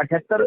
78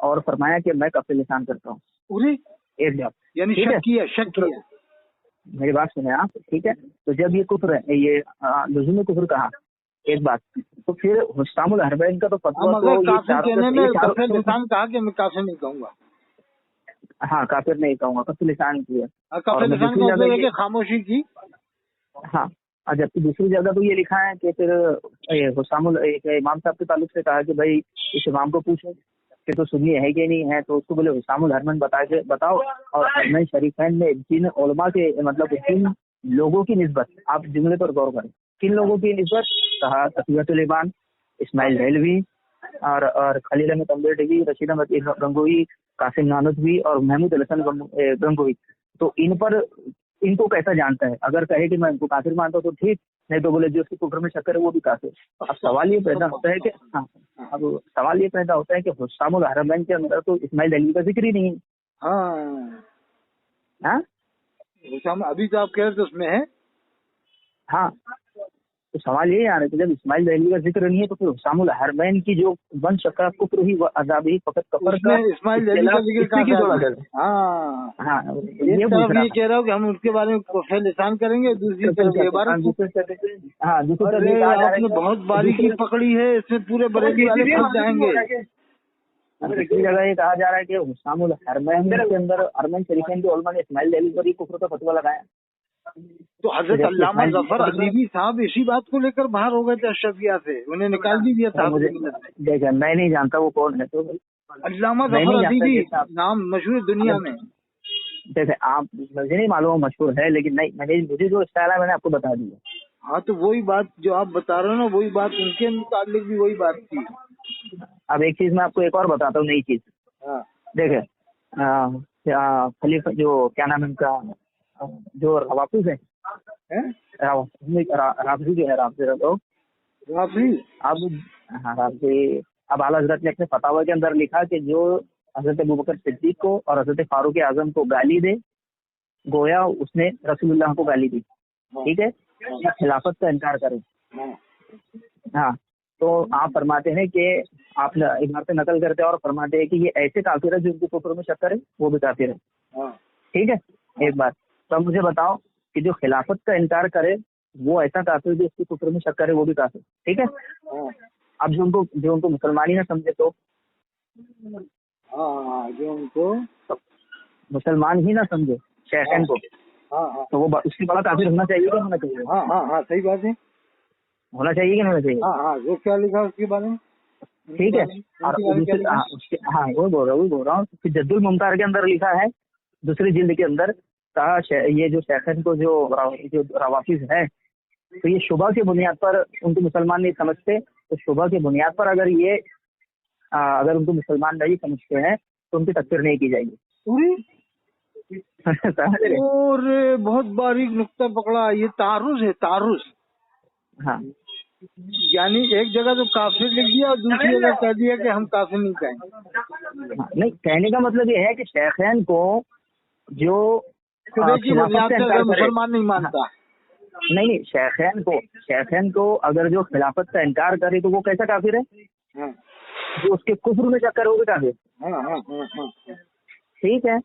اور فرمایا کہ میں کف لسان کرتا ہوں. پوری ایک بات یعنی ٹھیک ہے, شک کیا. میری بات سنیں آپ, ٹھیک ہے. تو جب یہ کفر ہے, یہ لزوم کفر کہا, ایک بات, تو پھر حسام الحرمین کا تو ہم فتویٰ تو اگر یہ کافر کہنے میں کف چاروں لسان کہا کہ میں کافر نہیں کہوں گا. ہاں کافر نہیں کہوں گا, کف لسان کی ہے. کف اور میں لسان دوسری کا جگہ مطلب ہے یہ, کہ خاموشی کی. ہاں, اور جبکہ دوسری جگہ تو یہ لکھا ہے کہ پھر حسام امام صاحب کے تعلق سے کہا کہ بھائی اس امام کو پوچھو کہ تو سنی ہے کہ نہیں ہے, تو اس کو بولے حسام الحرمین بتاؤ. اور حرمین شریفین میں جن علماء کے مطلب جن لوگوں کی نسبت, آپ جملے پر غور کریں, کن لوگوں کی نسبت کہا, تقیۃ الایمان, اسماعیل دہلوی, اور خلیل احمد تنبیرٹیوی, رشید احمد گنگوئی, قاسم نانوتوی اور محمود الحسن گنگوئی. تو ان کو کیسا جانتا ہے؟ اگر کہے کہ میں ان کو کافر مانتا ہوں تو ٹھیک, نہیں تو بولے جو اس کے کفر میں شک ہے وہ بھی کافر. اب سوال یہ پیدا ہوتا ہے کہ سوال یہ پیدا ہوتا ہے کہ حسام الحرمین کے اندر تو اسماعیل دہلوی کا ذکر ہی نہیں ہے. ہاں حسام ابھی تو آپ کہہ رہے تھے اس میں ہے. ہاں, تو سوال یہی آ رہا ہے کہ جب اسماعیل دہلوی کا ذکر نہیں ہے تو پھر حسام الحرمین کی جو بن شکا کفر ہی عذاب ہی فقط کفر کا اسماعیل دہلوی کا ذکر کہاں ہے؟ ہاں, ایک طرف یہ کہہ رہا ہوں کہ ہم اس کے بارے میں کفر لسان کریں گے, دوسری طرف یہ عبارت. آپ نے بہت باریکی پکڑی ہے, اس میں پورے بریلی والے پھنس جائیں گے. دوسری جگہ یہ کہا جا رہا ہے کہ حسام الحرمین کے اندر حرمین شریفین کے علماء نے اسماعیل دہلوی پر ہی کفر کا فتویٰ لگایا. تو حضرت علامہ ظفر علیوی صاحب اسی بات کو لے کر باہر ہو گئے تھے اشرفیہ سے, انہیں نکال بھی دیا تھا. دیکھیں میں نہیں جانتا وہ کون ہے, تو علامہ ظفر علیوی نام مشہور دنیا میں. دیکھیں آپ, مجھے نہیں معلوم مشہور ہے, لیکن نہیں, مجھے جو اسٹائل ہے میں نے آپ کو بتا دیا. ہاں تو وہی بات جو آپ بتا رہے ہو نا, وہی بات ان کے متعلق بھی وہی بات تھی. اب ایک چیز میں آپ کو ایک اور بتاتا ہوں, نئی چیز. دیکھیں خلیفہ جو کیا نام ہے ان کا, جو روافظ ہیں, رافضی جو ہے, رافضی اب اعلیٰ حضرت نے اپنے فتاوی کے اندر لکھا کہ جو حضرت ابوبکر صدیق کو اور حضرت فاروق اعظم کو گالی دے, گویا اس نے رسول اللہ کو گالی دی, ٹھیک ہے, خلافت کا انکار کرے. ہاں, تو آپ فرماتے ہیں کہ آپ عبارت نقل کرتے ہیں اور فرماتے ہیں کہ یہ ایسے کافر ہے جو ان کو کفر میں شک کرے وہ بھی کافر ہے. ٹھیک ہے, ایک بات تو اب مجھے بتاؤ کہ جو خلافت کا انکار کرے وہ ایسا کافر جو اس کی کفر میں شک کرے وہ بھی کافر, ٹھیک ہے. اب جو ان کو مسلمان ہی نہ سمجھے تو جو ان کو مسلمان ہی نہ سمجھے شیخین کو, تو وہ اس کی بڑا کافر ہونا چاہیے کہ ہونا چاہیے؟ ہاں صحیح بات ہے, ہونا چاہیے کہ نہیں ہونا چاہیے؟ جو کیا لکھا اس کے بارے میں, ٹھیک ہے. ہاں وہ بول رہا ہوں جد الممتار کے اندر لکھا ہے, دوسری جلد کے اندر کہا یہ جو شیخین کو جو روافظ ہے, تو یہ شبہ کی بنیاد پر ان کو مسلمان نہیں سمجھتے, تو شبہ کی بنیاد پر اگر ان کو مسلمان نہیں سمجھتے ہیں تو ان کی تکفیر نہیں کی جائے گی. اور بہت باریک نقطہ پکڑا, یہ تعرض ہے, تعرض. ہاں, یعنی ایک جگہ تو کافر لکھ دیا اور دوسری جگہ کہہ دیا کہ ہم کافر نہیں کہیں گے. نہیں, کہنے کا مطلب یہ ہے کہ شیخین کو جو مسلمان نہیں مانتا, نہیں, شیخین کو اگر جو خلافت کا انکار کرے تو وہ کیسا کافر ہے؟ جو اس کے کفر میں چکر وہ بھی کافر. ٹھیک ہے,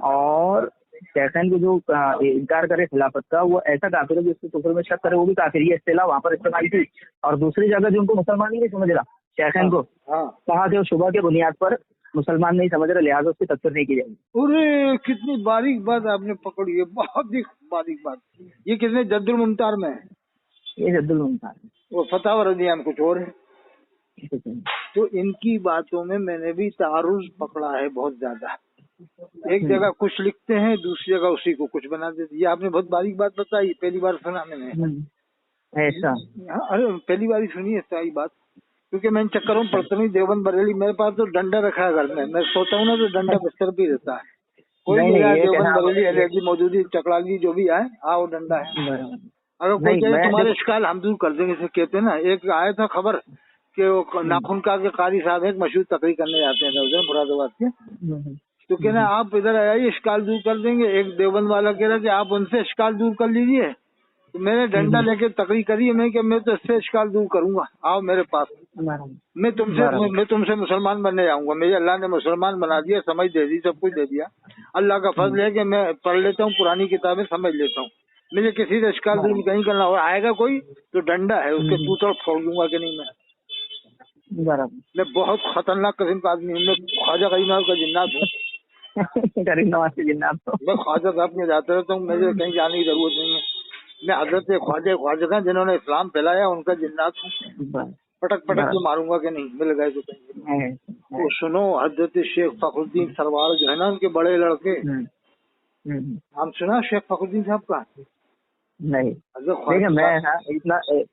اور شیخین کو جو انکار کرے خلافت کا وہ ایسا کافر ہے جو اس کے کفر میں شک کرے وہ بھی کافر. یہ اصطلاح وہاں پر استعمال کی, اور دوسری جگہ جو ان کو مسلمان نہیں سمجھ رہا شیخین کو, کہا کہ وہ شبہ کے بنیاد پر مسلمان نہیں سمجھ رہا, لہٰذا اس کی تکفیر نہیں کی جائے گی. ارے کتنی باریک بات آپ نے پکڑی ہے, بہت ہی باریک بات. یہ کتنے جد الممتار میں ہے؟ یہ جد الممتار, وہ فتح ردیان کچھ اور ہے. تو ان کی باتوں میں نے بھی تعارض پکڑا ہے بہت زیادہ. ایک جگہ کچھ لکھتے ہیں, دوسری جگہ اسی کو کچھ بنا دیتے. یہ آپ نے بہت باریک بات بتائی, پہلی بار سنا میں نے ایسا. ارے پہلی بار ہی سنی ہے ساری بات, کیونکہ میں ان چکروں میں پڑتا نہیں. دیوبند بریلی میرے پاس تو ڈنڈا رکھا ہے گھر میں سوتا ہوں نا تو ڈنڈا بستر پہ رہتا ہے. کوئی نہیں, دیوبند بریلی ایلرجی موجودی چکڑا لی جو بھی آئے, آؤ ڈنڈا ہے. اگر کوئی کہے تمہارے اشکال ہم دور کر دیں گے, اسے کہتے ہیں نا. ایک آیا تھا خبر کہ وہ ناخن کا کے قاری صاحب ایک مشہور تقریر کرنے جاتے ہیں ادھر مراد آباد کے, تو کہنا آپ ادھر آئیے اشکال دور کر دیں گے. ایک دیوبند والا کہہ رہا کہ آپ ان سے اشکال دور کر لیجئے, تو میں نے ڈنڈا لے کے تقریر کری میں کہ میں تو اس سے اشکال دور کروں گا، آؤ میرے پاس، میں تم سے مسلمان بننے جاؤں گا، مجھے اللہ نے مسلمان بنا دیا، سمجھ دے دی، سب کچھ دے دیا، اللہ کا فضل ہے کہ میں پڑھ لیتا ہوں پرانی کتابیں، سمجھ لیتا ہوں، مجھے کسی سے اشکال دور نہیں کرنا، اور آئے گا کوئی تو ڈنڈا ہے اس کے توڑ پھوڑ دوں گا کہ نہیں میں بہت خطرناک قسم کا آدمی ہوں، میں خواجہ غریب نواز کا جنات ہوں، غریب نواز کے جنات، میں خواجہ صاحب کے جاتا رہتا ہوں، مجھے کہیں جانے کی ضرورت نہیں ہے، میں حضرت خواجہ جنہوں نے اسلام پھیلایا ان کا جنات ہوں، پٹک کے ماروں گا کہ نہیں مل گئے تو کہیں تو سنو، حضرت شیخ فخر الدین سروار جو ہے نا ان کے بڑے لڑکے، ہم سنا شیخ فخر الدین صاحب کا نہیں،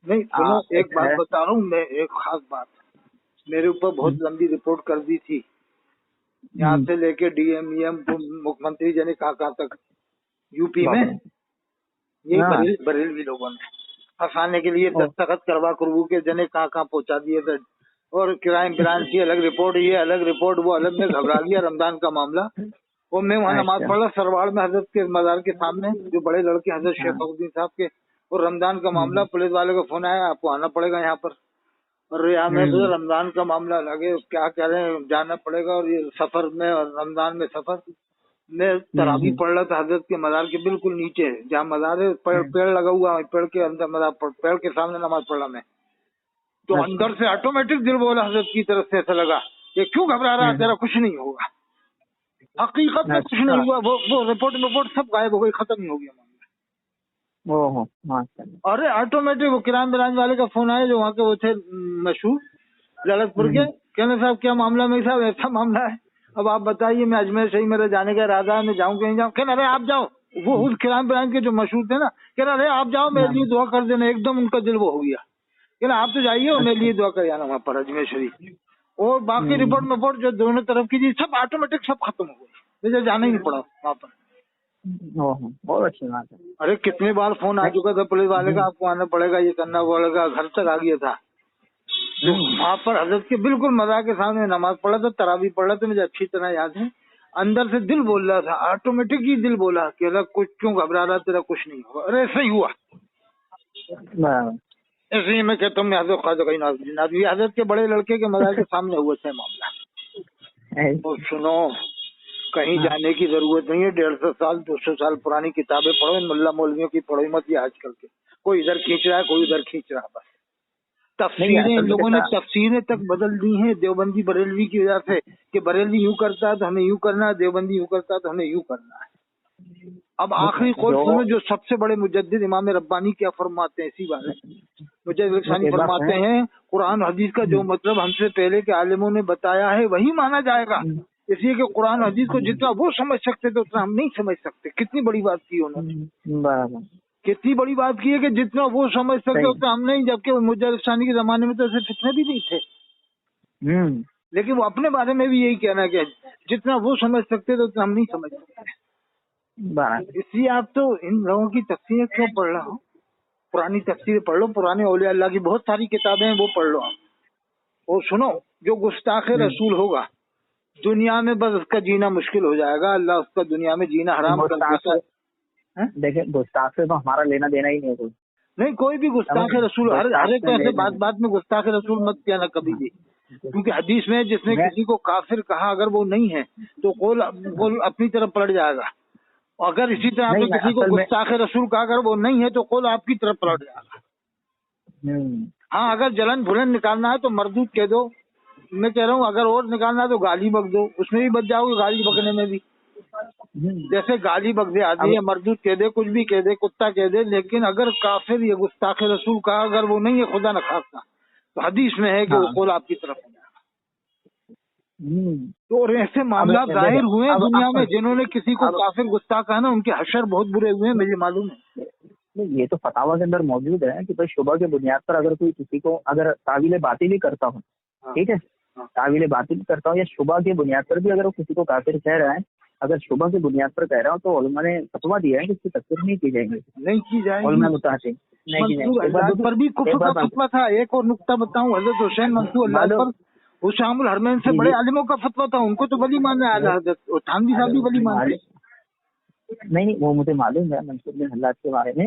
نہیں سنو ایک بات بتا رہا ہوں میں، ایک خاص بات میرے اوپر بہت لمبی رپورٹ کر دی تھی، یہاں سے لے کے ڈی ایم ای ایم مکھ منتری جانے کہاں تک یو پی میں، یہ بریلوی لوگوں نے پھنسانے کے لیے دستخط کروا کے جنے کہاں پہنچا دیے تھے، اور کرائم برانچ کی الگ رپورٹ، یہ الگ رپورٹ، وہ الگ، میں گھبرا گیا رمضان کا معاملہ، اور میں وہاں نماز پڑھا سرواڑ میں حضرت کے مزار کے سامنے، جو بڑے لڑکے حضرت شیخ فخر الدین صاحب کے، اور رمضان کا معاملہ، پولیس والے کو فون آیا آپ کو آنا پڑے گا یہاں پر، اور یہاں میں تو رمضان کا معاملہ لگے کیا کہہ رہے ہیں جانا پڑے گا، اور یہ سفر میں اور رمضان میں سفر میں تراویح پڑھ رہا تھا حضرت کے مزار کے بالکل نیچے جہاں مزار ہے، پیڑ لگا ہوا، پیڑ کے اندر مزار، پیڑ کے سامنے نماز پڑھا میں، تو اندر سے آٹومیٹک دل بولا حضرت کی طرف سے، ایسا لگا کہ کیوں گھبرا رہا، تیرا کچھ نہیں ہوگا، حقیقت میں کچھ نہیں ہوا، وہ رپورٹ سب غائب ہو گئی، ختم ہی ہو گیا معاملہ۔ ارے آٹومیٹک وہ کرائم برانچ والے کا فون آیا جو وہاں کے وہ تھے مشہور للت پور کے، کہنے صاحب کیا معاملہ، میں صاحب ایسا معاملہ ہے، اب آپ بتائیے، میں اجمیر سے ہی میرے جانے کا ارادہ ہے، میں جاؤں کہ نہیں جاؤں، کہنا ارے آپ جاؤ، وہ اس کرائم برانچ کے جو مشہور تھے نا، کہنا ارے آپ جاؤ میرے لیے دعا کر دینا، ایک دم ان کا دل وہ ہو گیا، کہنا آپ تو جائیے اور میرے لیے دعا کر جانا وہاں پر اجمیر شریف، اور باقی رپورٹ جو دونوں طرف کی تھی سب آٹومیٹک سب ختم ہو گئی، مجھے جانا ہی نہیں پڑا وہاں پر۔ بہت اچھی بات ہے۔ ارے کتنے بار فون آ چکا تھا پولیس والے کا، آپ کو آنا پڑے گا، یہ کرنا پڑے گا، گھر تک آ گیا تھا، تو وہاں پر حضرت کے بالکل مزار کے سامنے نماز پڑھا تھا، تراویح پڑھ رہا تھا، مجھے اچھی طرح یاد ہے، اندر سے دل بول رہا تھا، آٹومیٹک ہی دل بولا کہ اللہ کچھ کیوں گھبرا رہا، تیرا کچھ نہیں ہوا، ارے ایسا ہی ہوا، ایسے ہی میں کہتا ہوں، میں حضرت خواجہ نازمی حضرت کے بڑے لڑکے کے مزار کے سامنے ہوا تھا معاملہ۔ اور سنو کہیں جانے کی ضرورت نہیں ہے، 150 سال 200 سال پرانی کتابیں پڑھو، ان ملا مولویوں کی پڑھو مت، یہ آج کل کے کوئی ادھر کھینچ رہا ہے کوئی ادھر کھینچ رہا ہے، بس تفسیریں ان لوگوں نے تفسیریں تک بدل دی ہیں دیوبندی بریلوی کی وجہ سے، کہ بریلوی یوں کرتا ہے تو ہمیں یوں کرنا ہے، دیوبندی یوں کرتا ہے تو ہمیں یوں کرنا ہے۔ اب آخری قول سنو، جو سب سے بڑے مجدد امام ربانی کیا فرماتے ہیں اسی بارے میں، مجدد ثانی فرماتے ہیں قرآن حدیث کا جو مطلب ہم سے پہلے کے عالموں نے بتایا ہے وہی مانا جائے گا، اس لیے کہ قرآن حدیث کو جتنا وہ سمجھ سکتے تھے اتنا ہم نہیں سمجھ سکتے۔ کتنی بڑی بات کی انہوں نے، کتنی بڑی بات کی ہے کہ جتنا وہ سمجھ سکتے اتنا ہم نہیں، جبکہ مجدد ثانی کے زمانے میں تو ایسے فتنے بھی نہیں تھے، لیکن وہ اپنے بارے میں بھی یہی کہنا ہے کہ جتنا وہ سمجھ سکتے تھے اتنا ہم نہیں سمجھ سکتے۔ اس لیے آپ تو ان لوگوں کی تفسیریں کیوں پڑھ رہا ہو، پرانی تفسیریں پڑھ لو، پرانے اولیاء اللہ کی بہت ساری کتابیں ہیں وہ پڑھ لو آپ۔ اور سنو، جو گستاخ رسول ہوگا دنیا میں بس اس کا جینا مشکل ہو جائے گا، اللہ اس کا دنیا میں جینا حرام کر دیتا ہے۔ دیکھیں گستاخ سے تو ہمارا لینا دینا ہی نہیں، نہیں کوئی بھی گستاخ رسول، ہر ایک ایسے بات میں گستاخ رسول مت کہنا کبھی بھی، کیونکہ حدیث میں جس نے کسی کو کافر کہا اگر وہ نہیں ہے تو قول اپنی طرف پلٹ جائے گا، اگر اسی طرح آپ نے کسی کو گستاخ رسول کہا اگر وہ نہیں ہے تو قول آپ کی طرف پلٹ جائے گا۔ ہاں اگر جلن بھلن نکالنا ہے تو مردود کہہ دو، میں کہہ رہا ہوں اگر اور نکالنا ہے تو گالی بک دو، اس میں بھی بچ جاؤ گے، گالی بکنے میں بھی، جیسے گالی بک دے آدمی، مردود کہہ دے، کچھ بھی کہہ دے، کتا کہہ دے، لیکن اگر کافر یا گستاخ رسول کہا اگر وہ نہیں ہے خدا نہ خاصہ تو حدیث میں ہے کہ وہ قول آپ کی طرف ہو جائے گا۔ تو ایسے معاملات ظاہر ہوئے ہیں دنیا میں، جنہوں نے کسی کو کافر گستاخ کہا نا ان کے حشر بہت برے ہوئے ہیں، مجھے معلوم ہے۔ یہ تو فتاوی کے اندر موجود ہے کہ شبہ کے بنیاد پر اگر کوئی کسی کو اگر تعویل باطل ہی کرتا ہوں، ٹھیک ہے، تعویل باطل کرتا ہوں یا شبہ کے بنیاد پر بھی اگر وہ کسی کو کافر کہہ رہا ہے، اگر شبہ کے بنیاد پر کہہ رہا ہوں تو علماء نے فتویٰ دیا ہے کہ اس کی تفسیر نہیں کی جائے گی، نہیں کی جائے گی، علماء متعصب نہیں پر بھی کفر کا فتویٰ تھا۔ ایک اور نقطہ بتاؤں، حضرت حسین منصور اللہ پر حشام الحرمین سے بڑے عالموں کا فتویٰ تھا، ان کو تو ولی ماننا ہے حضرت، اور تھانوی صاحب بھی ولی مانتے ہیں۔ نہیں وہ مجھے معلوم ہے منصور بن حلاج کے بارے میں،